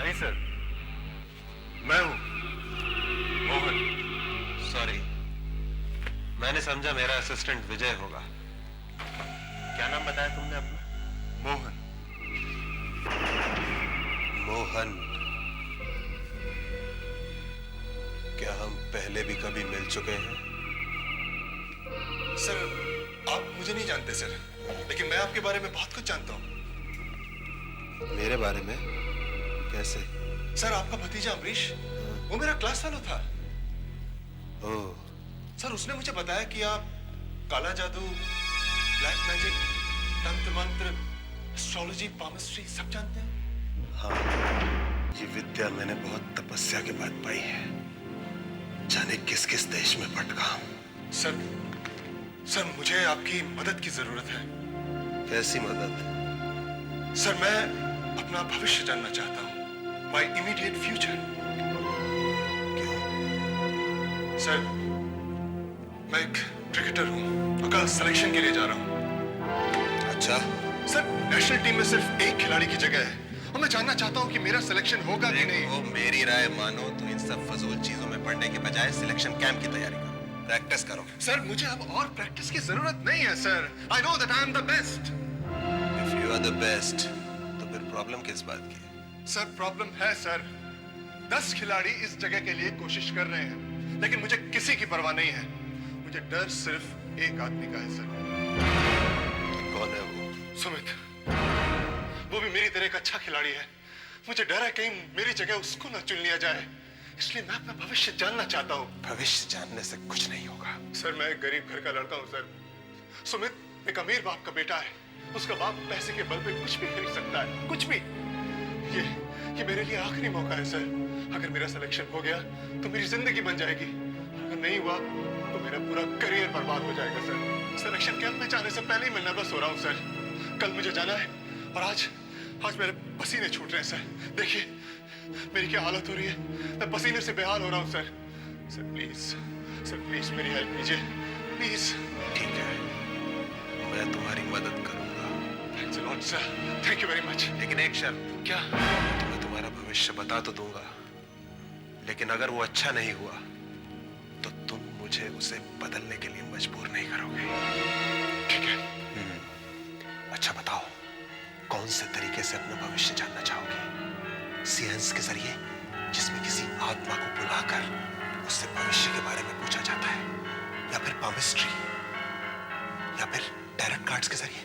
नहीं सर, मैं हूं मोहन। सॉरी, मैंने समझा मेरा असिस्टेंट विजय होगा। क्या नाम बताया तुमने अपना? मोहन। मोहन। क्या हम पहले भी कभी मिल चुके हैं? सर, आप मुझे नहीं जानते सर, लेकिन मैं आपके बारे में बहुत कुछ जानता हूं। मेरे बारे में? कैसे? सर, आपका भतीजा अमरीश, वो मेरा क्लास फेलो था। ओह। सर, उसने मुझे बताया कि आप काला जादू, ब्लैक मैजिक, तंत्र मंत्र, एस्ट्रोलॉजी, पामिस्ट्री सब जानते हैं। हाँ, ये विद्या मैंने बहुत तपस्या के बाद पाई है। जाने किस किस देश में भटका हूं। सर, मुझे आपकी मदद की जरूरत है। कैसी मदद? सर, मैं अपना भविष्य जानना चाहता हूं। My immediate future. क्यों? सर, मैं एक क्रिकेटर हूं और कल सिलेक्शन के लिए जा रहा हूं। अच्छा। सर, नेशनल टीम में सिर्फ एक खिलाड़ी की जगह है और मैं जानना चाहता हूं कि मेरा सिलेक्शन होगा कि नहीं। वो मेरी राय मानो तो इन सब फजूल चीजों में पढ़ने के बजाय सिलेक्शन कैंप की तैयारी करो, प्रैक्टिस करो। सर, मुझे अब और प्रैक्टिस की जरूरत नहीं है sir. I know that I am the best. If you are the best तो फिर प्रॉब्लम किस बात की है? सर, प्रॉब्लम है सर। 10 खिलाड़ी इस जगह के लिए कोशिश कर रहे हैं, लेकिन मुझे किसी की परवाह नहीं है। मुझे डर सिर्फ एक आदमी का है सर। कौन है वो? सुमित। वो भी मेरी तरह एक अच्छा खिलाड़ी है। मुझे डर है कहीं मेरी जगह उसको ना चुन लिया जाए, इसलिए मैं अपना भविष्य जानना चाहता हूँ। भविष्य जानने से कुछ नहीं होगा। सर, मैं एक गरीब घर का लड़का हूँ सर। सुमित एक अमीर बाप का बेटा है। उसका बाप पैसे के बल पे कुछ भी खरीद सकता है, कुछ भी। ये मेरे लिए आखिरी मौका है सर। अगर मेरा सिलेक्शन हो गया तो मेरी जिंदगी बन जाएगी, अगर नहीं हुआ तो मेरा पूरा करियर बर्बाद हो जाएगा सर। सिलेक्शन कैंप में जाने से पहले ही मैं नर्वस हो रहा हूँ सर। कल मुझे जाना है और आज मेरे पसीने छूट रहे हैं सर। देखिए मेरी क्या हालत हो रही है, मैं पसीने से बेहाल हो रहा हूँ सर। सर प्लीज मेरी हेल्प कीजिए प्लीज। ठीक है, मैं तुम्हारी मदद करूंगा। Thanks a lot sir, thank you very much. लेकिन एक शर्त। क्या? मैं तुम्हारा भविष्य बता तो दूंगा, लेकिन अगर वो अच्छा नहीं हुआ तो तुम मुझे उसे बदलने के लिए मजबूर नहीं करोगे। ठीक है। अच्छा बताओ, कौन से तरीके से अपना भविष्य जानना चाहोगे? सियंस के जरिए, जिसमें किसी आत्मा को बुलाकर उससे भविष्य के बारे में पूछा जाता है, या फिर पामिस्ट्री, या फिर टैरेट कार्ड्स के जरिए?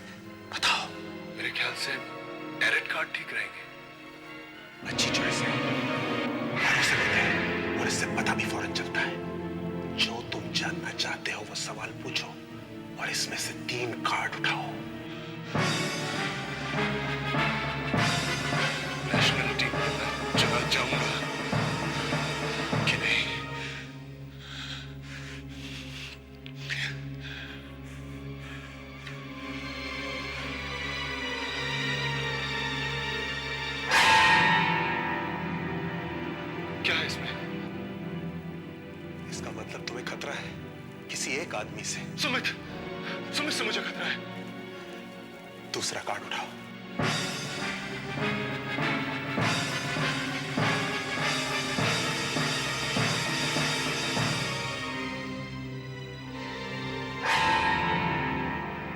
बताओ। मेरे ख्याल से टैरेट कार्ड ठीक रहेंगे। अच्छी चॉइस है। भरोसे लेते हैं और इससे पता भी फौरन चलता है। जो तुम जानना चाहते हो वो सवाल पूछो और इसमें से 3 कार्ड उठाओ। नेशनल टीम में मैं चला जाऊंगा कि नहीं? क्या है इसमें? इसका मतलब तुम्हें खतरा है किसी एक आदमी से। सुमित से मुझे खतरा है। दूसरा कार्ड उठाओ।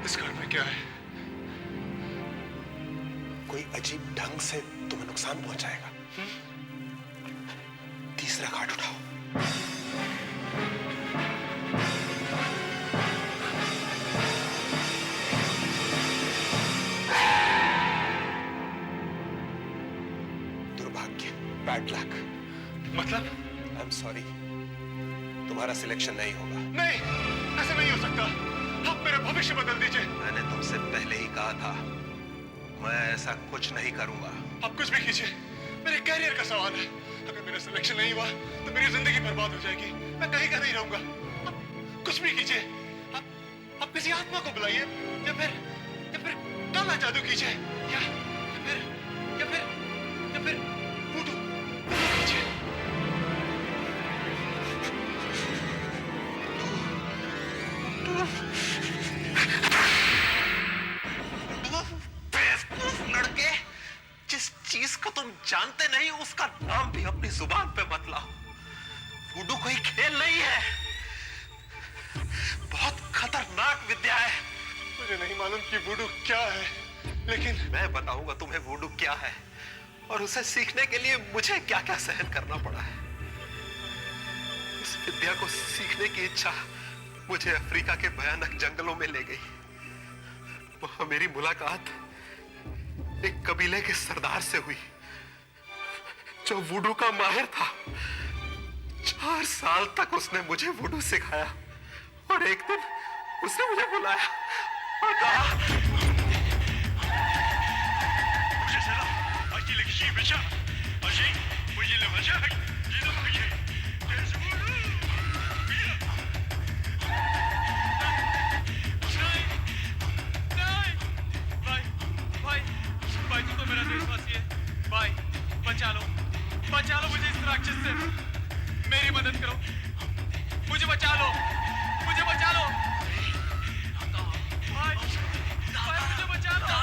इस कार्ड में क्या है? कोई अजीब ढंग से तुम्हें नुकसान पहुंचाएगा। तीसरा कार्ड उठाओ। दुर्भाग्य, बैड लक। मतलब? आई एम सॉरी, तुम्हारा सिलेक्शन नहीं होगा। नहीं, ऐसा नहीं हो सकता। आप मेरा भविष्य बदल दीजिए। मैंने तुमसे पहले ही कहा था, मैं ऐसा कुछ नहीं करूंगा। आप कुछ भी कीजिए, मेरे कैरियर का सवाल है। अगर मेरा सिलेक्शन नहीं हुआ तो मेरी जिंदगी बर्बाद हो जाएगी, मैं कहीं का नहीं रहूंगा। आप कुछ भी कीजिए। आप किसी आत्मा को बुलाइए या फिर काला जादू कीजिए या फिर वुडू कीजिए। लड़के, जिस चीज को तुम जानते से नहीं, उसका नाम भी अपनी जुबान पे मत लाओ। वुडू कोई खेल नहीं है, बहुत खतरनाक विद्या है। मुझे नहीं मालूम कि वुडू क्या है, लेकिन मैं बताऊंगा तुम्हें वुडू क्या है और उसे सीखने के लिए मुझे क्या क्या सहन करना पड़ा है। इस विद्या को सीखने की इच्छा मुझे अफ्रीका के भयानक जंगलों में ले गई। वहां मेरी मुलाकात एक कबीले के सरदार से हुई जो वुडू का माहिर था। 4 साल तक उसने मुझे वुडू सिखाया और एक दिन उसने मुझे बुलाया और कहा, भाई तू तो मेरा देशवासी है। भाई बचा लो मुझे इस राक्षस से। मेरी मदद करो, मुझे बचा लो, मुझे बचा लो भाई, मुझे बचा लो।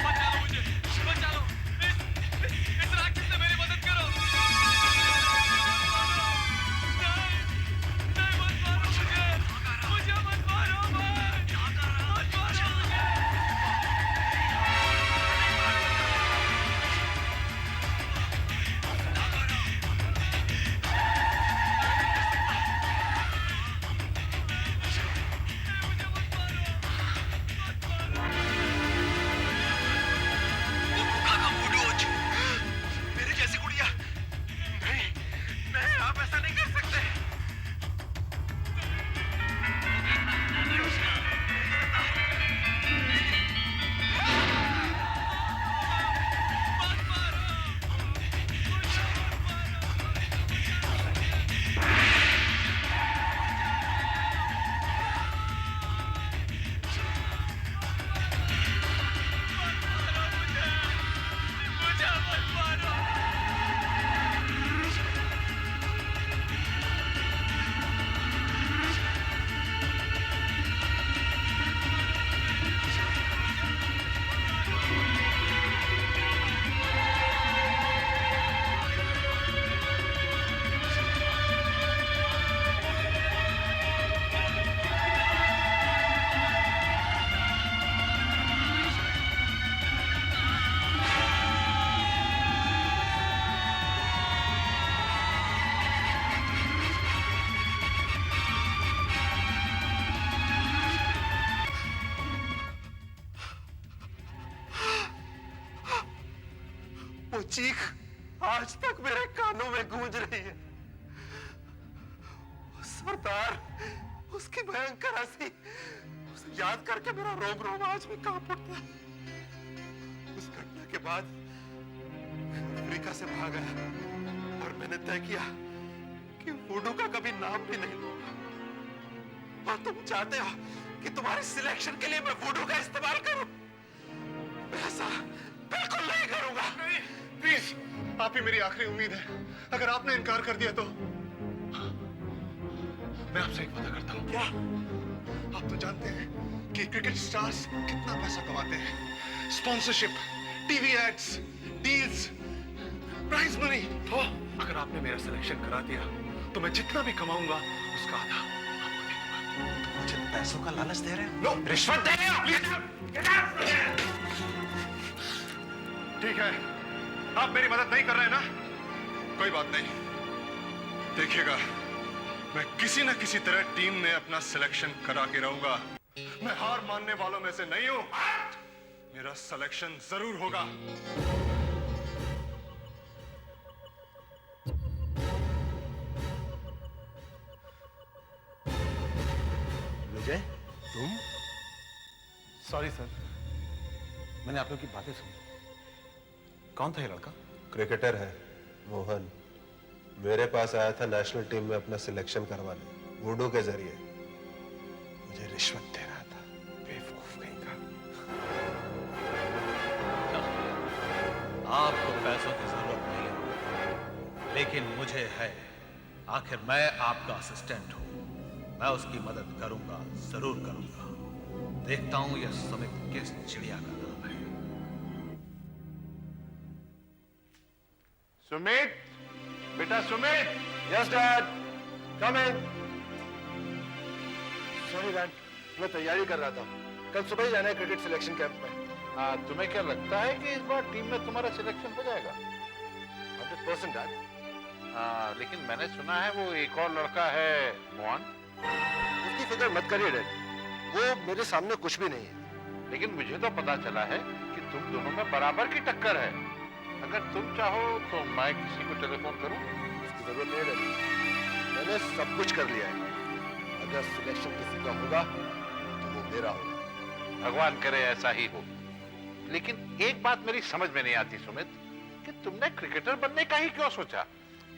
बचा लो मुझे, बचा लो, इस राक्षस से मेरी मदद करो। नहीं मत मारो मुझे मत मारो भाई, मत मारो मुझे। मेरी जैसी गुड़िया नहीं, नहीं, आप ऐसा नहीं कर सकते। मुझे मत मारो। वो चीख आज तक मेरे कानों में गूंज रही है। वो सरदार, उसकी भयंकर हंसी, उसे याद करके मेरा रोम रोम आज भी कांप उठता है। उस घटना के बाद अफ्रीका से भाग आया और मैंने तय किया कि वुडू का कभी नाम भी नहीं लूंगा। और तुम चाहते हो कि तुम्हारी सिलेक्शन के लिए मैं वुडू का इस्तेमाल करूं? मैं ऐसा बिल्कुल नहीं करूंगा। नहीं, प्लीज, आप ही मेरी आखिरी उम्मीद है। अगर आपने इनकार कर दिया तो मैं आपसे एक वादा करता हूं। क्या? आप तो जानते हैं कि क्रिकेट स्टार्स कितना पैसा कमाते हैं। Sponsorship, TV ads, deals, prize money. तो अगर आपने मेरा सिलेक्शन करा दिया तो मैं जितना भी कमाऊंगा उसका आधा आपको दे दूंगा। मुझे पैसों का लालच दे रहे हो? नो, रिश्वत दे रहे हो? ठीक है, आप मेरी मदद नहीं कर रहे हैं ना? कोई बात नहीं। देखिएगा, मैं किसी न किसी तरह टीम में अपना सिलेक्शन करा के रहूंगा। मैं हार मानने वालों में से नहीं हूं। मेरा सिलेक्शन जरूर होगा। विजय, तुम? सॉरी सर, मैंने आप लोग की बातें सुनी। कौन था ये लड़का? क्रिकेटर है मोहन। मेरे पास आया था नेशनल टीम में अपना सिलेक्शन करवाने, वुडू के जरिए। मुझे रिश्वत दे रहा था, बेवकूफ कहीं का। आपको पैसों की जरूरत नहीं है, लेकिन मुझे है, आखिर मैं आपका असिस्टेंट हूं। मैं उसकी मदद करूंगा, जरूर करूंगा। देखता हूं यह सुमित किस चिड़िया का नाम है। सुमित, बेटा सुमित। यस डैड, कम इन। सॉरी डैड, मैं तैयारी कर रहा था। कल सुबह ही जाना है क्रिकेट सिलेक्शन कैंप में। तुम्हें क्या लगता है कि इस बार टीम में तुम्हारा सिलेक्शन हो जाएगा? 100% डैड। लेकिन मैंने सुना है वो एक और लड़का है, मोहन। उसकी फिक्र मत करिए डैड, वो मेरे सामने कुछ भी नहीं है। लेकिन मुझे तो पता चला है कि तुम दोनों में बराबर की टक्कर है। अगर तुम चाहो तो मैं किसी को टेलीफोन करूं? उसकी जरूरत नहीं है डैड, मैंने सब कुछ कर लिया है। अगर सिलेक्शन किसी का होगा तो वो मेरा होगा। भगवान करे ऐसा ही हो। लेकिन एक बात मेरी समझ में नहीं आती सुमित, कि तुमने क्रिकेटर बनने का ही क्यों सोचा,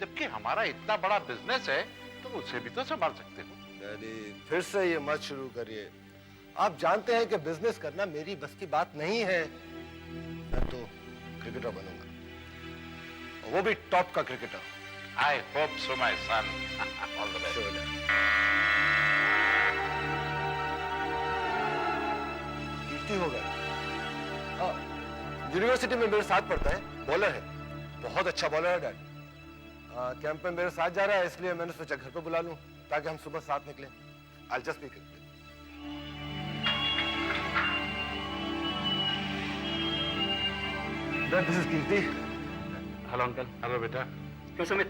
जबकि हमारा इतना बड़ा बिजनेस है, तुम उसे भी तो संभाल सकते हो। डैडी फिर से ये मत शुरू करिए। आप जानते हैं कि बिजनेस करना मेरी बस की बात नहीं है। मैं तो क्रिकेटर बनूंगा, और वो भी टॉप का cricketer. I hope so my son. All the best. Kirti हो गया, यूनिवर्सिटी में मेरे साथ पढ़ता है, बॉलर है, बहुत अच्छा बॉलर है डैड। कैंप में मेरे साथ जा रहा है, इसलिए मैंने सोचा घर पे बुला लूं ताकि हम सुबह साथ निकलें। I'll just be quick. Dad, this is Kirti. Hello uncle. Hello बेटा। क्यों सुमित,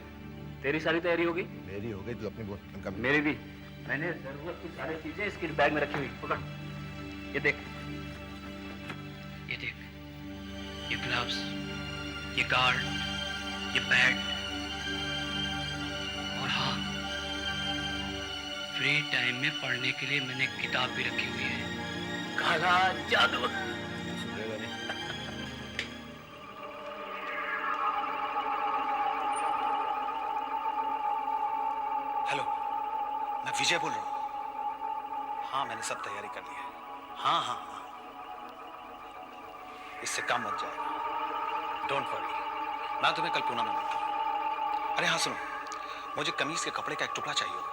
तेरी सारी तैयारी होगी? मेरी हो गई, तू अपनी बोल। उनका मेरी भी। मैंने जरूरत की सारी चीजें इसकी बैग में रखी हुई। पकड़, ये देख, ये देख, ये ग्लव्स, ये गार्ड, ये बैट, और हाँ, फ्री टाइम में पढ़ने के लिए मैंने किताब भी रखी हुई है, काला जादू। हेलो, मैं विजय बोल रहा हूँ। हाँ, मैंने सब तैयारी कर ली है। हाँ हाँ हाँ, इससे काम बन जाएगा। डोंट वरी, मैं तुम्हें कल पूना में मिलता हूँ। अरे हाँ सुनो, मुझे कमीज के कपड़े का एक टुकड़ा चाहिए होगा।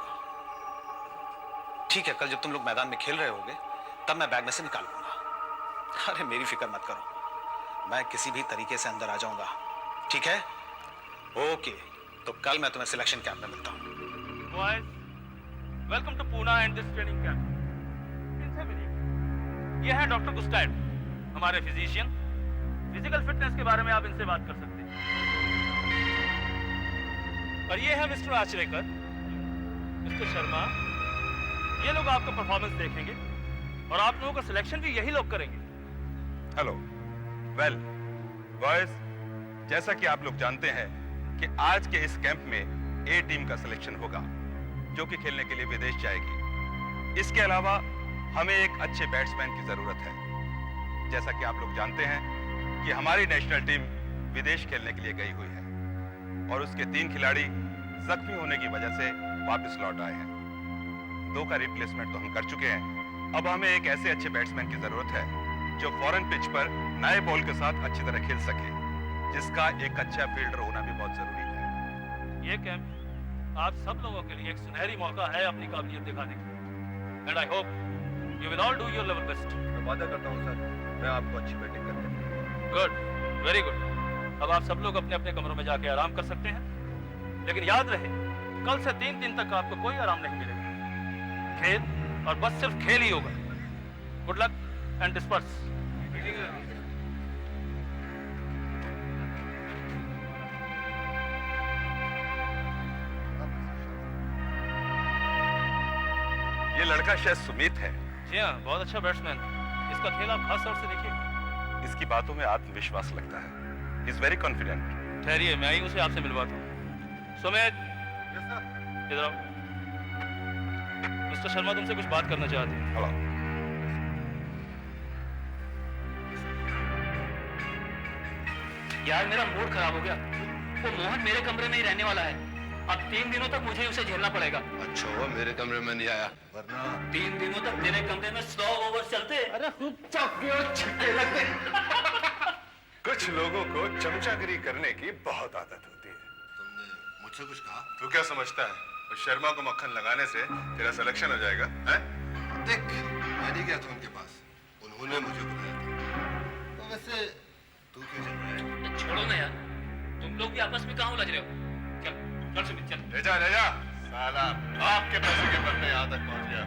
ठीक है, कल जब तुम लोग मैदान में खेल रहे होगे तब मैं बैग में से निकाल लूंगा। अरे मेरी फिक्र मत करो, मैं किसी भी तरीके से अंदर आ जाऊंगा। ठीक है? ओके, तो कल मैं तुम्हें सिलेक्शन कैंप में मिलता हूँ। Boys, welcome to Pune and this training camp. इनसे मिलिए। ये है डॉक्टर गुस्टैड, हमारे फिजिशियन। फिजिकल फिटनेस के बारे में आप इनसे बात कर सकते हैं। और ये है मिस्टर आचरेकर, मिस्टर शर्मा। ये लोग आपका परफॉर्मेंस देखेंगे और आप लोगों का सिलेक्शन भी यही लोग करेंगे। हेलो, वेल बॉयज, जैसा कि आप लोग जानते हैं कि आज के इस कैंप में ए टीम का सिलेक्शन होगा, जो कि खेलने के लिए विदेश जाएगी। इसके अलावा हमें एक अच्छे बैट्समैन की जरूरत है। जैसा कि आप लोग जानते हैं कि हमारी नेशनल टीम विदेश खेलने के लिए गई हुई है और उसके 3 खिलाड़ी जख्मी होने की वजह से वापस लौट आए हैं। 2 का रिप्लेसमेंट तो हम कर चुके हैं। अब हमें एक ऐसे अच्छे बैट्समैन की जरूरत है जो फॉरेन पिच पर नए बॉल के साथ अच्छी तरह खेल सके, जिसका एक अच्छा फील्डर होना भी बहुत जरूरी है। ये कैंप आप सब लोगों के लिए एक सुनहरी मौका है अपनी काबिलियत दिखाने की। And I hope you will all do your level best. मैं वादा करता हूँ सर, मैं आपको अच्छी बैटिंग करके दूंगा। Good, very good. अब आप सब लोग अपने अपने कमरों में जाके आराम कर सकते हैं। लेकिन याद रहे, कल से 3 दिन तक आपको कोई आराम नहीं मिलेगा। खेल और बस सिर्फ खेल ही होगा। Good luck and disperse. ये लड़का शायद सुमित है। जी हाँ, बहुत अच्छा बैट्समैन। इसका खेल आप खास तौर से देखिए। इसकी बातों में आत्मविश्वास लगता है। Is very confident. ठहरिए, मैं ही उसे आपसे मिलवाता हूँ। सुमित, इधर आओ। मिस्टर शर्मा तुमसे कुछ बात करना चाहते हैं। हेलो। यार मेरा मूड खराब हो गया। वो मोहन मेरे कमरे में ही रहने वाला है। अब 3 दिनों तक मुझे उसे झेलना पड़ेगा। अच्छा हुआ मेरे कमरे में नहीं आया, वरना 3 दिनों तक तेरे कमरे में 100 ओवर चलते। अरे खूब चौके और छक्के लगते। कुछ लोगों को चमचागिरी करने की बहुत आदत होती है। मुझसे कुछ कहा? तू क्या समझता है उस शर्मा को मक्खन लगाने से तेरा सिलेक्शन हो जाएगा? हैं? देख, मैं नहीं गया था उनके पास, उन्होंने मुझे बुलाया था। तो वैसे तू क्यों चल रहा है? छोड़ो ना यार, तुम लोग भी आपस में कहाँ उलझ रहे हो? चल चल सुमित चल। ले जा साला, आपके पैसे के बल पे यहाँ तक पहुंच गया,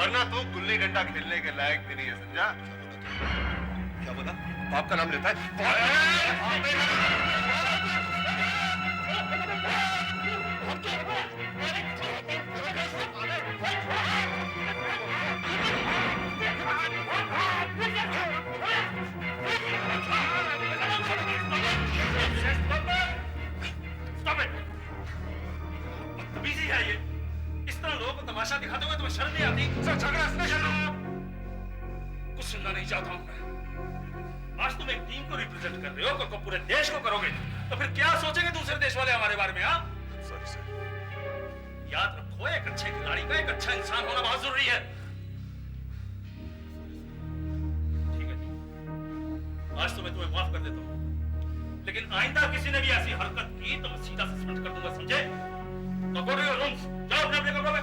वरना तू गुल्ली डंडा खेलने के लायक भी नहीं है, समझा? क्या बता? बाप का नाम लेता है? बिजी है ये, इस तरह लोगों को तमाशा दिखाते हुए तुम्हें शर्म नहीं आती? सर झगड़ा इसने कर रहा है। कुछ सुनना नहीं चाहता हूं मैं। आज तुम एक टीम को रिप्रेजेंट कर रहे हो, कल को पूरे देश को करोगे, तो फिर क्या सोचेंगे दूसरे देश वाले हमारे बारे में? हाँ, सॉरी सर। याद रखो, एक अच्छे खिलाड़ी का एक अच्छा इंसान होना बहुत जरूरी है। ठीक है, आज तो मैं तुम्हें माफ कर देता हूं, लेकिन आइंदा किसी ने भी ऐसी हरकत की तो मैं सीधा सस्पेंड कर दूंगा, समझे? तो गो टू योर रूम्स, जाओ अपने अपने कमरों में।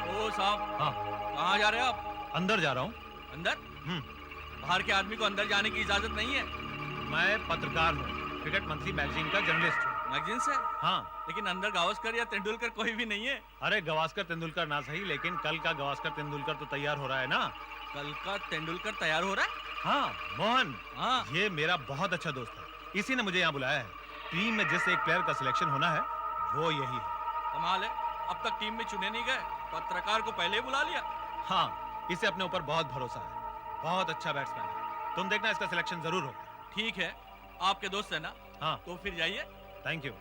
ओ साहब, हाँ कहाँ जा रहे हो आप? अंदर जा रहा हूँ। अंदर? बाहर के आदमी को अंदर जाने की इजाजत नहीं है। मैं पत्रकार हूँ, क्रिकेट मंथली मैगजीन का जर्नलिस्ट हूँ। मैगजीन से? हाँ। लेकिन अंदर गावस्कर या तेंदुलकर कोई भी नहीं है। अरे गावस्कर तेंदुलकर ना सही, लेकिन कल का गावस्कर तेंदुलकर तो तैयार हो रहा है ना। कल का तेंदुलकर तैयार हो रहा है? हाँ मोहन, हाँ। ये मेरा बहुत अच्छा दोस्त है, इसी ने मुझे यहाँ बुलाया है। टीम में जिस एक प्लेयर का सिलेक्शन होना है वो यही है। कमाल है, अब तक टीम में चुने नहीं गए, पत्रकार को पहले ही बुला लिया। हाँ, इसे अपने ऊपर बहुत भरोसा है, बहुत अच्छा बैट्समैन है। तुम देखना इसका सिलेक्शन जरूर होगा। ठीक है, आपके दोस्त है ना? हाँ। तो फिर जाइए। Thank you.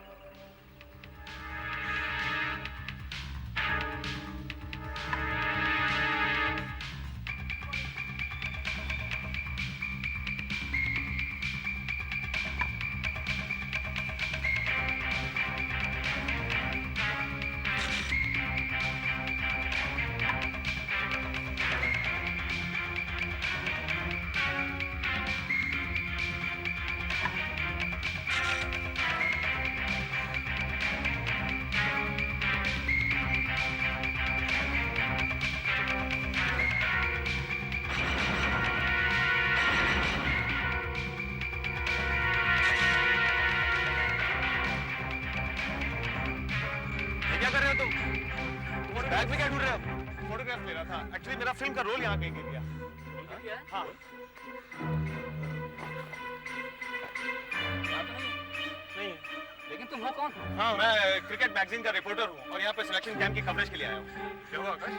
क्या कर रहे हो तुम? तुम्हारे बैग में क्या ढूंढ रहे हो? फोटोग्राफ ले रहा था। एक्चुअली मेरा फिल्म का रोल यहाँ कहीं गिर गया। हाँ। नहीं। लेकिन तुम हो कौन? हाँ, मैं क्रिकेट मैगजीन का रिपोर्टर हूँ और यहाँ पे सिलेक्शन कैंप की कवरेज के लिए आया हूँ। क्या हुआ आकाश?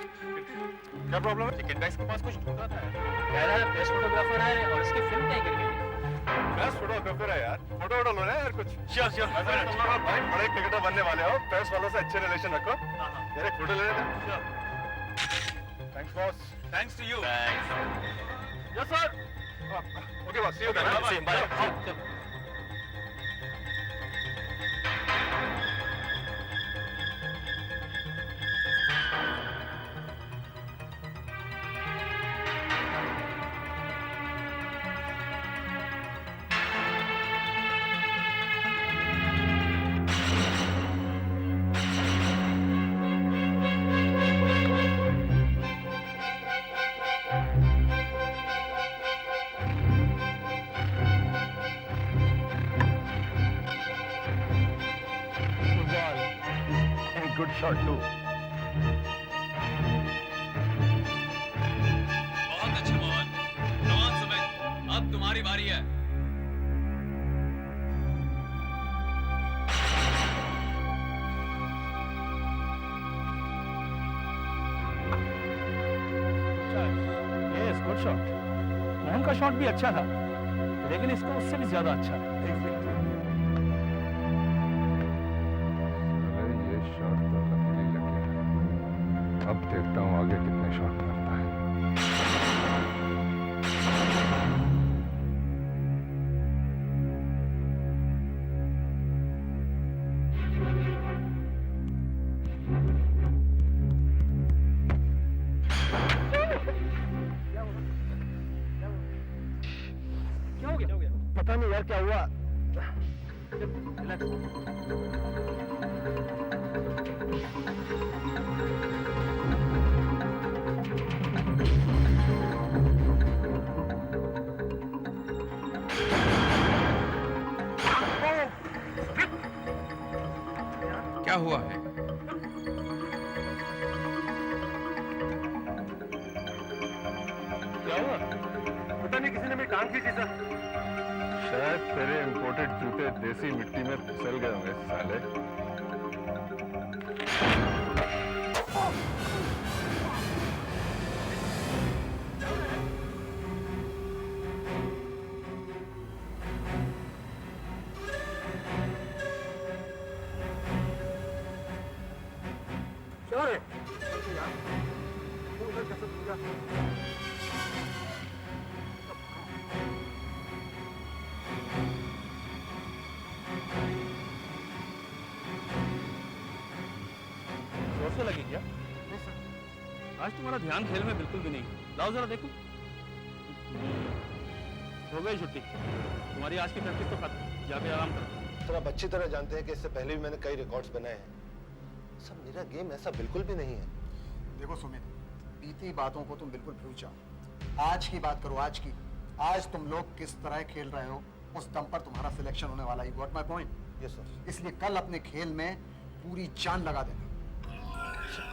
क्या प्रॉब्लम है? टिकट बैग्स के पास कुछ ढूंढ रहा था। कह रहा है बेस्ट फोटोग्राफर है और इसकी फिल्म कहीं गिर गई है। बेस्ट फोटोग्राफर है यार, फोटो वोटो लो ना यार कुछ। Sure sure. अगर तुम लोग भाई बड़े क्रिकेटर बनने वाले हो, प्रेस वालों से अच्छे रिलेशन रखो। मेरे फोटो ले लेना। Thanks boss. Thanks to you. Yes sir. Okay boss, see you then. Bye. Good shot too. बहुत अच्छे मोहन। कमान सुमित, अब तुम्हारी बारी है। Yes, good shot. मोहन का शॉट भी अच्छा था, लेकिन इसको उससे भी ज्यादा अच्छा है। ये शॉट तो नकली लगे। अब देखता हूँ आगे कितने शॉट मारता है। पता नहीं यार क्या हुआ। क्या हुआ है? क्या हुआ? पता नहीं, किसी ने मेरी टांग खींची सर। शायद तेरे इंपोर्टेड जूते देसी मिट्टी में फिसल गए होंगे साले। चोर है। जोर से लगी क्या? आज तुम्हारा ध्यान खेल में बिल्कुल भी नहीं। लाओ जरा देखो। हो गई छुट्टी। तुम्हारी आज की प्रैक्टिस तो खत्म। जाके आराम करो। सर आप अच्छी तरह जानते हैं कि इससे पहले भी मैंने कई रिकॉर्ड्स बनाए हैं। सब मेरा गेम ऐसा बिल्कुल भी नहीं है। देखो सुमित, बीती बातों को तुम बिल्कुल भूल जाओ। आज की बात करो, आज की। आज तुम लोग किस तरह खेल रहे हो उस दम पर तुम्हारा सिलेक्शन होने वाला है। Got my point? Yes sir. इसलिए कल अपने खेल में पूरी जान लगा देना।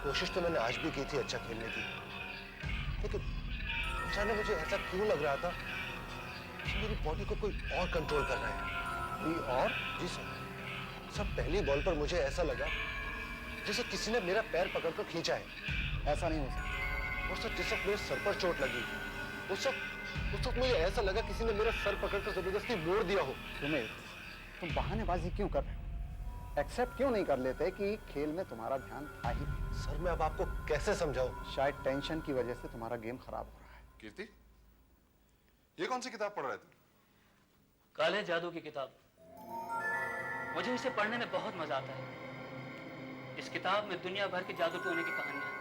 कोशिश तो मैंने आज भी की थी अच्छा खेलने की, लेकिन अचानक मुझे ऐसा क्यों लग रहा था कि मेरी बॉडी को कोई और कंट्रोल कर रहा है। कोई और? जी सर। सब पहली बॉल पर मुझे ऐसा लगा जैसे किसी ने मेरा पैर पकड़कर खींचा है। ऐसा नहीं हो सकता। और सर जिस वक्त मेरे सर पर चोट लगी उस वक्त मुझे ऐसा लगा किसी ने मेरा सर पकड़कर जबरदस्ती मोड़ दिया हो। सुमित, तुम बहानेबाजी क्यों कर रहे हो? एक्सेप्ट क्यों नहीं कर लेते कि खेल में तुम्हारा ध्यान था ही? सर मैं अब आपको कैसे समझाऊं? शायद टेंशन की वजह से तुम्हारा गेम खराब हो रहा है। कीर्ति, ये कौन सी किताब पढ़ रहे थे? काले जादू की किताब। मुझे इसे पढ़ने में बहुत मजा आता है। इस किताब में दुनिया भर के जादू टोने की कहानियां हैं।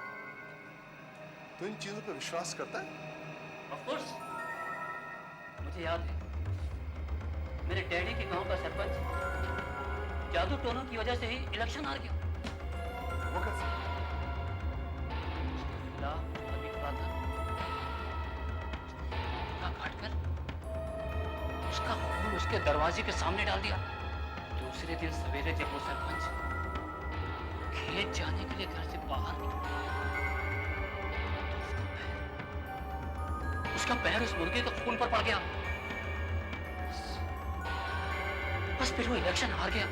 तो इन चीजों पर विश्वास करता है? Of course. मुझे याद है, मेरे डैडी के गांव का सरपंच जादू टोनों की वजह से ही इलेक्शन हार गया। वो कैसे? उसके खिलाफ अभी खड़ा था, उसका काटकर उसका खून उसके दरवाजे के सामने डाल दिया। दूसरे दिन सवेरे जब वो सरपंच खेत जाने के लिए घर से बाहर निकला, उसका पैर उस मुर्गे के खून पर पड़ गया। बस फिर वो इलेक्शन हार गया,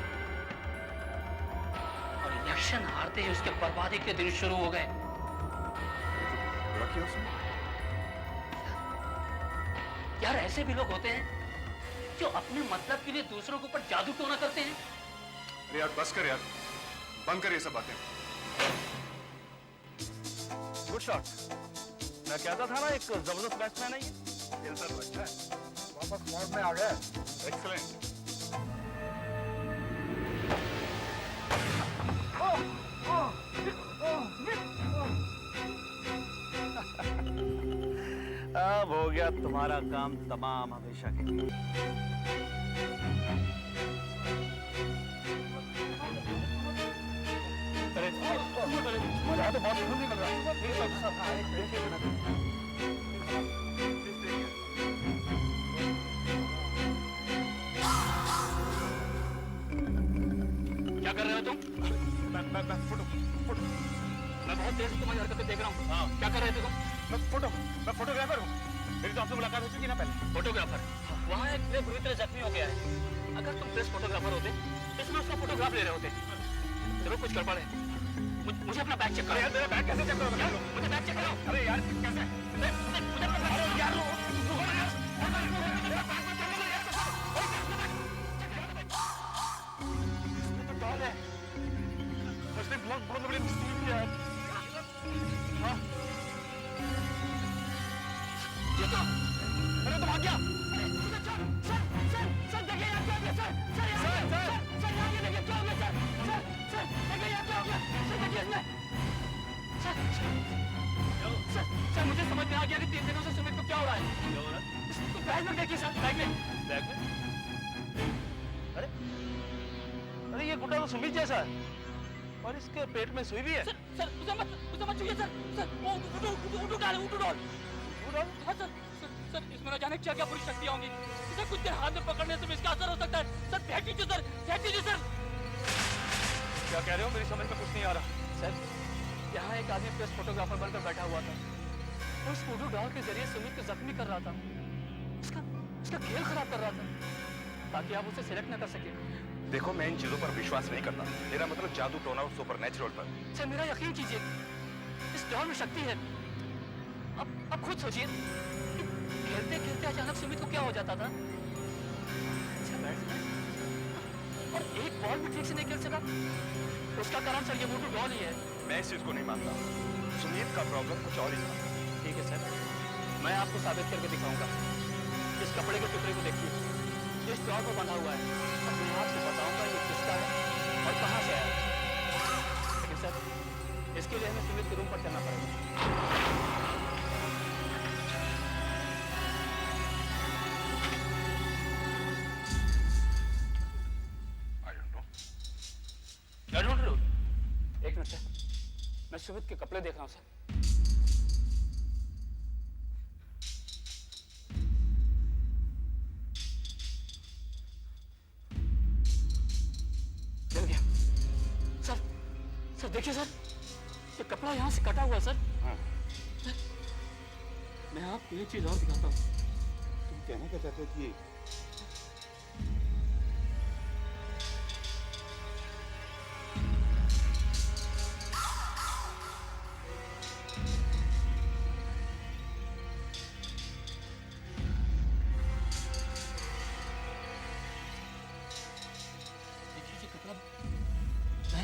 और इलेक्शन हारते ही उसके बर्बादी के दिन शुरू हो गए। यार ऐसे भी लोग होते हैं जो अपने मतलब के लिए दूसरों के ऊपर जादू टोना करते हैं। अरे यार बस कर यार, बंद कर ये सब बातें। Good shot. मैं कहता था ना, एक जबरदस्त बैट्समैन है ये। खेलता तो अच्छा है। वापस फॉर्म में आ गया। एक्सीलेंट। अब हो गया तुम्हारा काम तमाम हमेशा के लिए। तो बहुत खून निकल रहा है। क्या कर रहे हो तुम? मैं बहुत देर से तुम्हारी हरकतें देख रहा हूँ। हाँ। क्या कर रहे थे तुम? मैं फोटोग्राफर हूँ। मेरी तो आपसे मुलाकात हो चुकी ना पहले। फोटोग्राफर? वहाँ एक प्लेयर बुरी तरह जख्मी हो गया है। अगर तुम प्रेस फोटोग्राफर होते, इसमें उसका फोटोग्राफ ले रहे होते। चलो कुछ गड़बड़ है। मुझे अपना बैग चेक कराओ। यार मेरा बैग कैसे चेक करोगे? मुझे बैग चेक कराओ। अरे यार कैसे? मुझे अपना बैग यार बहुत बड़ी मुश्किल है। हाँ? ये तो अरे तो भाग गया। सर देखिए यार क्या हो गया सर। सर यहाँ ये देखिए क्या हो गया सर। देखिए यार क्या हो गया। सर देखिए इसमें। सर मुझे समझ में आ गया कि 3 दिनों से सुमित को क्या हो रहा है। तो बैग में देखिए सर, बैग में। अरे ये गुड्डा तो सुमित जैसा है और इसके पेट में सुई भी है। सर उसे मत छूइए सर। सर वो उठो डाल। हाँ सर इसमें न जाने क्या क्या बुरी शक्तियां होंगी। इसे कुछ देर हाथ में पकड़ने से भी इसका असर हो सकता है। सर फेंक दीजिए सर। क्या कह रहे हो? मेरी समझ में कुछ नहीं आ रहा। सर यहाँ एक आदमी प्रेस फोटोग्राफर बनकर बैठा हुआ था और उस वुडू डॉल के जरिए सुमित को जख्मी कर रहा था। उसका खेल खराब कर रहा था ताकि आप उसे सिलेक्ट न कर सके। देखो, मैं इन चीजों पर विश्वास नहीं करता। मेरा मतलब जादू टोना और सुपर नेचुरल पर। सर मेरा यकीन कीजिए, इस डॉल में शक्ति है। अब खुद सोचिए, खेलते खेलते अचानक सुमित को क्या हो जाता था। और एक बॉल भी ठीक से नहीं खेल सका। उसका कारण सर ये वुडू डॉल ही है। मैं इस चीज को नहीं मानता। सुमित का प्रॉब्लम कुछ और ही था। ठीक है सर, मैं आपको साबित करके दिखाऊंगा। इस कपड़े के टुकड़े को देखिए, इस डॉल पर बंधा हुआ है। अब मैं आपको बताऊंगा ये किसका है और कहां से आया। लेकिन सर इसके लिए हमें सुमित के रूम पर चलना पड़ेगा। एक मिनट सर, मैं सुमित के कपड़े देख रहा हूँ सर। मिल गया सर देखिए सर, ये कपड़ा यहाँ से कटा हुआ सर। सर, मैं आपको एक चीज और दिखाता हूँ। तुम कहना क्या चाहते हो कि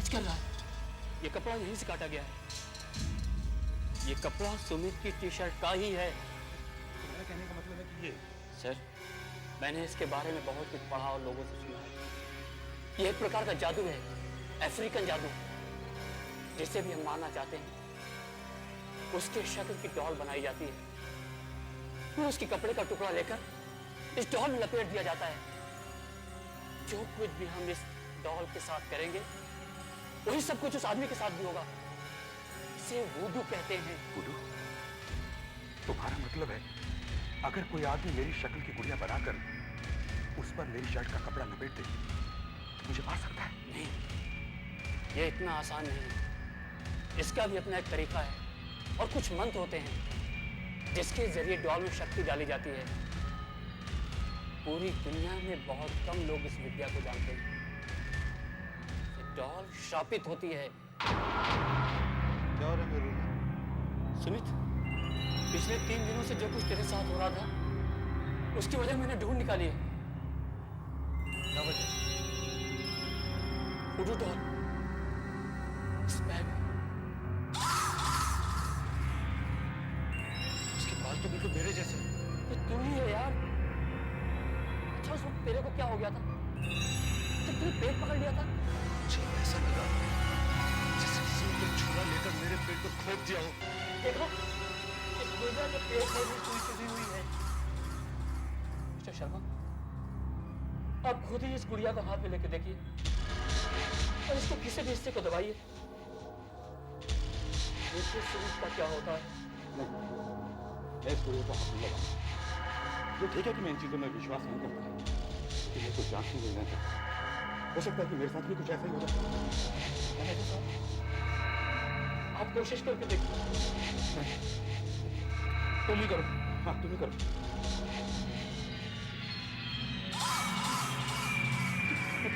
कर रहा है। ये कपड़ा यहीं से काटा गया है। ये कपड़ा सुमित की टी शर्ट का ही है। तुम्हारा कहने का मतलब है कि ये सर, मैंने इसके बारे में बहुत कुछ पढ़ा और लोगों से सुना है। ये एक प्रकार का जादू है, अफ्रीकन जादू, जिसे भी हम मानना चाहते हैं। उसके शक्ल की डॉल बनाई जाती है, फिर उसके कपड़े का टुकड़ा लेकर इस डॉल में लपेट दिया जाता है। जो कुछ भी हम इस डॉल के साथ करेंगे वही सब कुछ उस आदमी के साथ भी होगा। इसे वुडू कहते हैं। वुडू? तुम्हारा मतलब है अगर कोई आदमी मेरी शक्ल की गुड़िया बनाकर उस पर मेरी शर्ट का कपड़ा लपेट दे तो मुझे मार सकता है? नहीं, ये इतना आसान नहीं है। इसका भी अपना एक तरीका है और कुछ मंत्र होते हैं जिसके जरिए डॉल में शक्ति डाली जाती है। पूरी दुनिया में बहुत कम लोग इस विद्या को जानते हैं। डॉल शापित होती है। क्या हो रहा है मेरे रूम में? सुमित, पिछले 3 दिनों से जो कुछ तेरे साथ हो रहा था उसकी वजह मैंने ढूंढ निकाली है। क्या वजह? वुडू डॉल इस बैग में। उसके बाल तो बिल्कुल मेरे जैसे। ये तू ही है यार। अच्छा, उस वक्त तेरे को क्या हो गया था जब तूने पेट पकड़ लिया था? मुझे ऐसा लगा जैसे किसी ने कोई छुरा लेकर मेरे पेट को खोद दिया हो। देखो, इस गुड़िया के पेट में भी सुई चुभी हुई है। मिस्टर शर्मा, आप खुद ही इस गुड़िया को हाथ में लेके देखिए और इसको किसी भी हिस्से को दबाइए। देखिए सुमित का क्या होता है। मैं इस गुड़िया को हाथ नहीं लगाऊंगा। ये ठीक है कि मैं इन चीजों में विश्वास नहीं करता, लेकिन मैं कुछ जांच नहीं लेना चाहता। हो सकता है कि मेरे साथ भी कुछ ऐसा ही हो जाए। आप कोशिश करके देखिए। तुम ही करो। हाँ, तुम ही करो।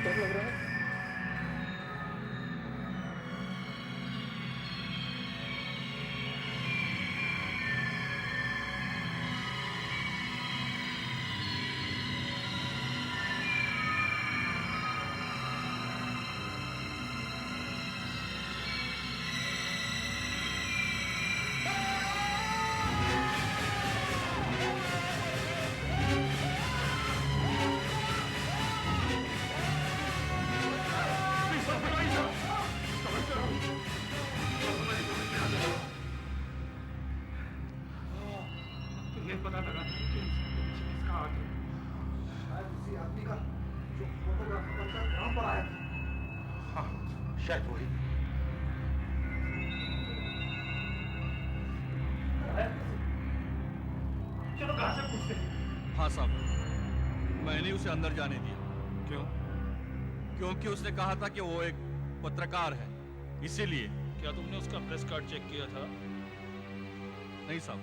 डर लग रहा है। शायद किसी आदमी का जो फोटोग्राफर बनकर ग्राउंड पर आया था। हाँ, शायद वही। चलो कहां से पूछते हैं। हाँ साहब, मैंने उसे अंदर जाने दिया। क्यों? क्योंकि उसने कहा था कि वो एक पत्रकार है, इसीलिए। क्या तुमने उसका प्रेस कार्ड चेक किया था? नहीं साहब।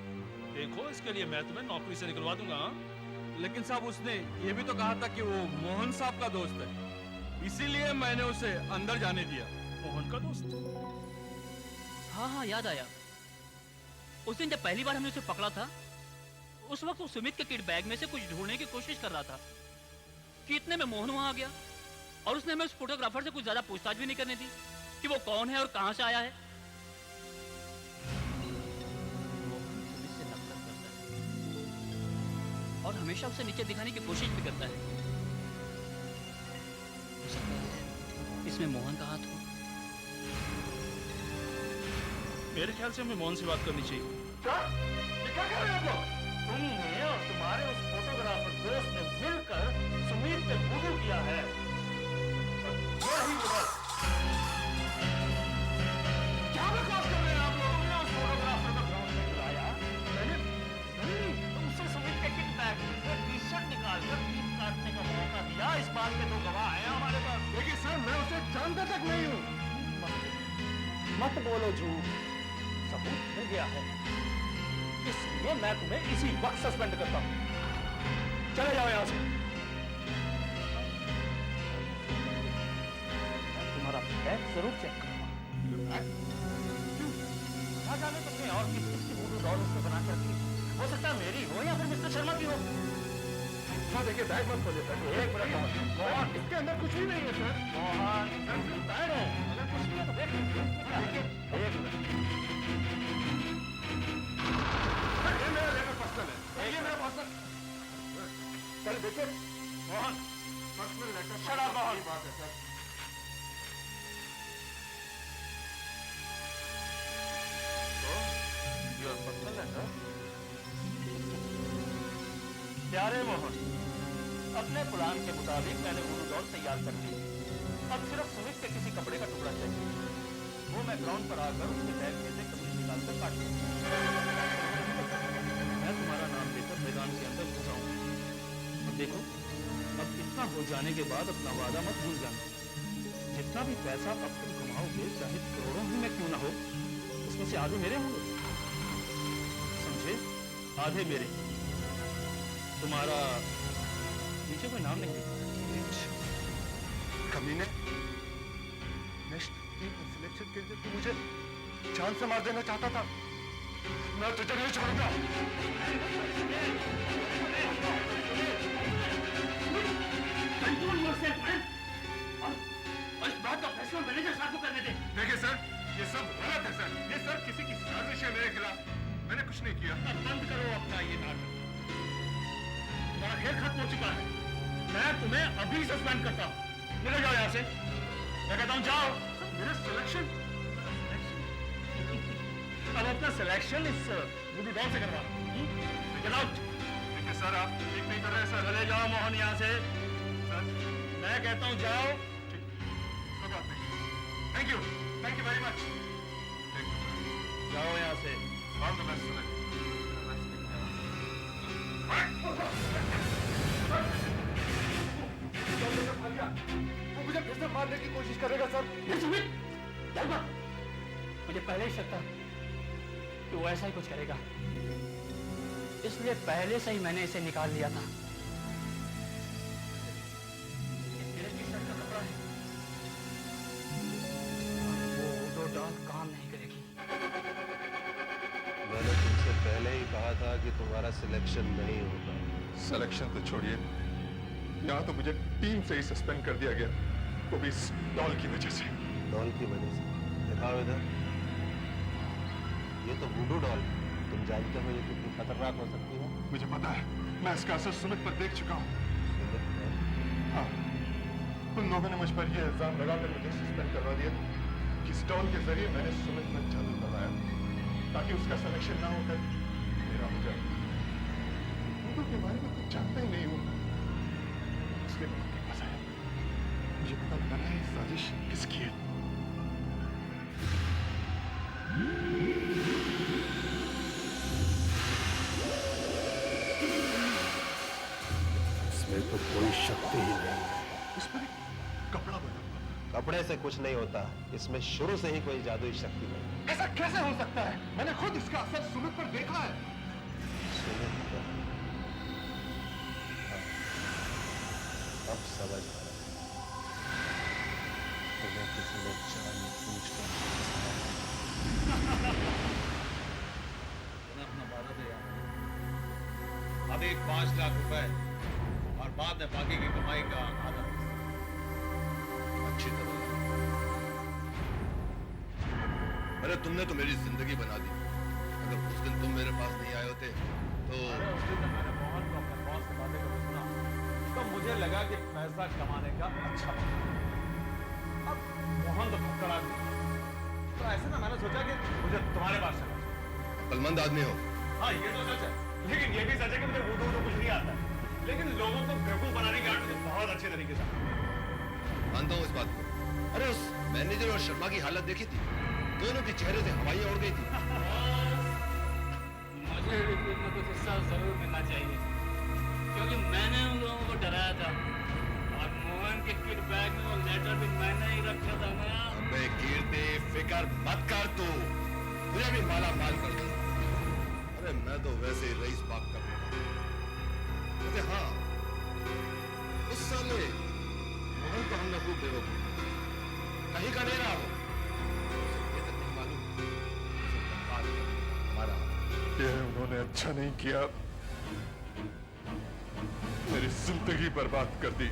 देखो, इसके लिए मैं तुम्हें नौकरी से निकलवा दूंगा। हाँ? लेकिन साहब उसने ये भी तो कहा था कि वो मोहन साहब का दोस्त है, इसीलिए मैंने उसे अंदर जाने दिया। मोहन का दोस्त? हाँ हाँ, याद आया। उस दिन जब पहली बार हमने उसे पकड़ा था, उस वक्त वो सुमित के किट बैग में से कुछ ढूंढने की कोशिश कर रहा था कि इतने में मोहन वहां आ गया और उसने हमें उस फोटोग्राफर से कुछ ज्यादा पूछताछ भी नहीं करने दी कि वो कौन है और कहां से आया है। मोहन सुमित से नफरत करता है और हमेशा उसे नीचे दिखाने की कोशिश भी करता है। हो सकता है इसमें मोहन का हाथ हो। मेरे ख्याल से हमें मोहन से बात करनी चाहिए। क्या? ये क्या कर रहे हैं आप लोग? तुमने और तुम्हारे उस फोटोग्राफर दोस्त ने मिलकर सुमित पे वुडू किया है। वही बस। क्या बकवास कर रहे हैं आप लोग? तुमने उस फोटोग्राफर को ग्राउंड में बुलाया। मैंने तुमसे सुमित के किट बैग से टी-शर्ट निकालकर पीस काटने का मौका दिया। इस बात के 2 गवाह हैं हमारे पास। देखिए सर, मैं उसे जानता तक नहीं हूँ। मत बोलो झूठ, सबूत मिल गया है, इसलिए मैं तुम्हें इसी वक्त सस्पेंड करता हूं। चले जाओ यहां से। मैं तुम्हारा बैग जरूर चेक करूंगा। क्या जाने तुमने और किसकी वुडू डॉल उसमें बना कर रखी? हो सकता है मेरी हो या फिर मिस्टर शर्मा की हो। हाँ देखिए, बैग मत खोलिए सर। एक मिनट मोहन, इसके अंदर कुछ भी नहीं है सर। मोहन बैग है, अगर कुछ नहीं है तो देख लीजिए। एक मिनट, ये मेरा लेकर पर्सनल है। ये मेरा पर्सनल। सर देखिए मोहन, पर्सनल लेटर। शराब मोहन बात है सर। तो योर पर्सनल लेटर। प्यारे मोहन, अपने प्लान के मुताबिक मैंने वुडू डॉल तैयार कर ली। अब सिर्फ सुमित के किसी कपड़े का टुकड़ा चाहिए, वो मैं ग्राउंड पर आकर उसके बैग में से कमीज निकालकर काट दूंगा। मैं तुम्हारा नाम लेकर मैदान के अंदर घुसाऊंगा। अब देखो, अब इतना हो जाने के बाद अपना वादा मत भूल जाना। जितना भी पैसा अब तुम कमाओगे, चाहे करोड़ों ही में क्यों ना हो, उसमें से आधे मेरे होंगे, समझे? आधे मेरे। तुम्हारा नीचे कोई नाम नहीं लिखा। कमीने, नेशनल टीम में सिलेक्शन के लिए तू मुझे जान से मार देना चाहता था। मैं तुझे नहीं छोड़ूंगा। कंट्रोल योरसेल्फ मैन, और इस बात का फैसला मैनेजर साहब को करने दे। देखिए सर, ये सब गलत है सर। ये सर किसी की साजिश है मेरे खिलाफ। मैंने कुछ नहीं किया। बंद करो अपना ये नाटक। तुम्हारा खेल खत्म हो चुका है। मैं तुम्हें अभी सस्पेंड करता हूँ। निकल जाओ यहाँ से। मैं कहता हूँ जाओ। मेरा सिलेक्शन अब अपना सिलेक्शन इस वुडू डॉल से करवा। Get out. देखिए सर, आप ठीक नहीं कर रहे सर। चले जाओ मोहन यहाँ से। सर मैं कहता हूँ जाओ। कोई बात नहीं। Thank you very much. जाओ यहाँ से। All the best sir. वो मुझे फिर से मारने की कोशिश करेगा सर। मुझे पहले ही शक था कि वो ऐसा ही कुछ करेगा, इसलिए पहले से ही मैंने इसे निकाल लिया था। मेरे टी-शर्ट का कपड़ा है, वो वुडू डॉल काम नहीं करेगी। मैंने तुमसे पहले ही कहा था कि तुम्हारा सिलेक्शन नहीं होगा। सिलेक्शन तो छोड़िए, यहाँ तो मुझे टीम से ही सस्पेंड कर दिया गया, वो भी इस डॉल की वजह से। डॉल की वजह से? दिखाओ इधर। ये तो वुडू डॉल। तुम जानते हो ये कितनी खतरनाक हो सकती है? मुझे पता है, मैं इसका असर सुमित पर देख चुका हूँ। हाँ, उन लोगों ने मुझ पर यह इल्जाम लगाकर मुझे सस्पेंड करवा दिया कि इस डॉल के जरिए मैंने सुमित पर जादू करवाया ताकि उसका सिलेक्शन ना होकर मेरा हो जाए। उनको के बारे में कुछ जानता ही नहीं हूँ, इसलिए मैं उनके पास आया। मुझे पता लगाना है साजिश किसकी है। इसमें तो कोई शक्ति ही नहीं है। इस पर एक कपड़ा बना हुआ है। कपड़े से कुछ नहीं होता, इसमें शुरू से ही कोई जादुई शक्ति नहीं। ऐसा कैसे हो सकता है? मैंने खुद इसका असर सुमित पर देखा है। सुमित पर? अब समझ आ रहा है। तुम्हें किसी ने जानबूझकर अपना वादा दे यार। अभी 5 लाख रुपए और बाद में बाकी की कमाई का आधा अच्छी तरह। अरे तुमने तो मेरी जिंदगी बना दी। अगर उस दिन तुम मेरे पास नहीं आए होते तो उस दिन जब मैंने मोहन को अपने बॉस से बातें करते सुना तो मुझे लगा कि पैसा कमाने का अच्छा मौका है। अब मोहन तो फक्कड़ आदमी है। तो ऐसे ना मैंने सोचा कि मुझे तुम्हारे पास चला जाए। अक्लमंद आदमी हो। हाँ ये तो सच है, लेकिन ये भी सच है कि मुझे वुडू तो कुछ नहीं आता, लेकिन लोगों को बेवकूफ बनाने की आर्ट मुझे बहुत अच्छे तरीके से। मानता हूँ इस बात को। अरे उस मैनेजर और शर्मा की हालत देखी थी, दोनों के चेहरे से हवाइयां उड़ गई थी। मुझे भी कुछ न कुछ हिस्सा जरूर मिलना चाहिए, क्योंकि मैंने उन लोगों को डराया था और मोहन के किट बैग में वो लेटर भी मैंने ही रखा था ना। अबे कीर्ति, फिक्र मत कर तू, मुझे भी माला माल कर दूंगा। अरे मैं तो वैसे ही रईस बाप का बेटा हूं। वैसे हाँ, उस साले मोहन को हमने खूब बेवकूफ कहीं का नहीं रहा हो। ये तक नहीं मालूम उसे बर्बाद कर हमारा। ये उन्होंने अच्छा नहीं किया, मेरी जिंदगी बर्बाद कर दी,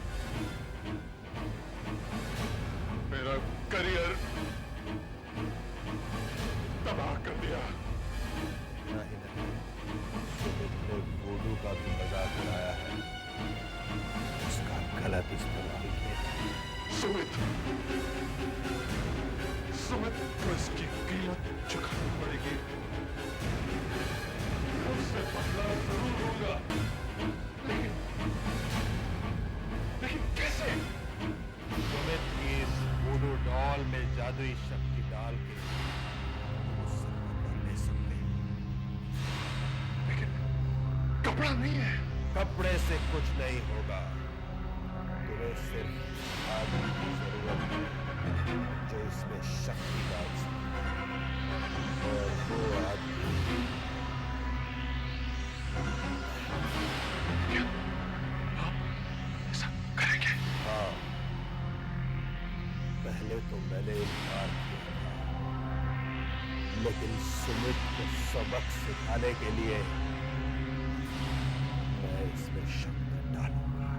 मेरा करियर तबाह कर दिया। नहीं नहीं, सुमित ने वुडू का भी मजाक उड़ाया है, उसका गलत इस्तेमाल किया। सुमित को इसकी कीमत चुकानी पड़ेगी। उससे बदला जरूर होगा, लेकिन कैसे? सुमित की इस वुडू डॉल में जादुई शक्ति डाल के तुम उससे बदला ले सकते हो। लेकिन कपड़ा नहीं है। कपड़े से कुछ नहीं होगा, तुम्हें सिर्फ आदमी की जरूरत है जो इसमें शक्ति डाल सके, और वो आदमी क्या आप ऐसा करेंगे? हाँ, पहले तो मैंने इनकार किया था, लेकिन सुमित को सबक सिखाने के लिए मैं इसमें शक्ति डालूंगा।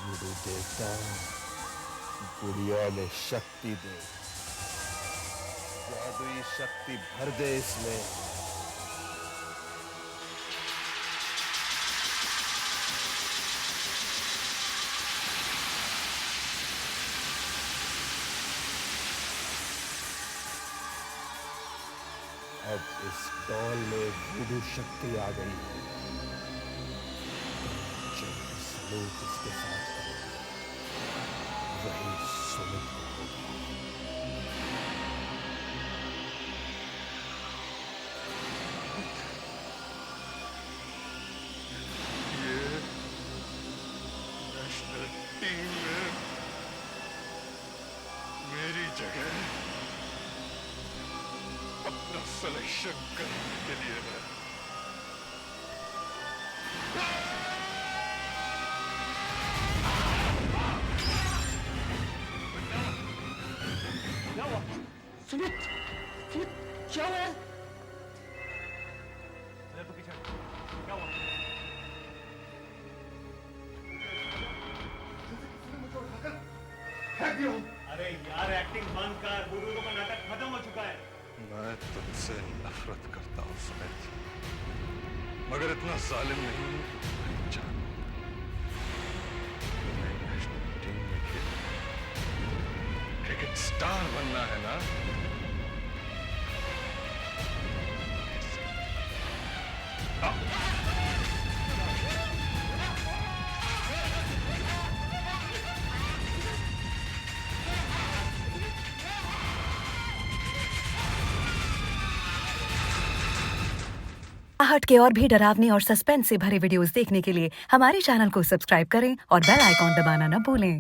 वुडू देवता, गुड़िया में शक्ति दे, जादुई शक्ति भर दे इसमें। अब इस डॉल में वुडू शक्ति आ गई है, जो सलूक इसके साथ करेगा वही सुमित को होगा। ये नेशनल टीम में मेरी जगह अपना सिलेक्शन करने के लिए है। क्या हुआ? सुमित, सुमित, क्या हुआ? तो पीछे क्या हुआ? बंद कर, बुजुर्गों का नाटक खत्म हो चुका है। मैं तुझसे नफरत करता हूँ सुमित, मगर इतना जालिम नहीं हूं कि तुम्हारी जान तुम्हें नेशनल टीम में खेलना, क्रिकेट स्टार बनना है ना? आहट के और भी डरावनी और सस्पेंस से भरे वीडियोस देखने के लिए हमारे चैनल को सब्सक्राइब करें और बेल आइकॉन दबाना न भूलें।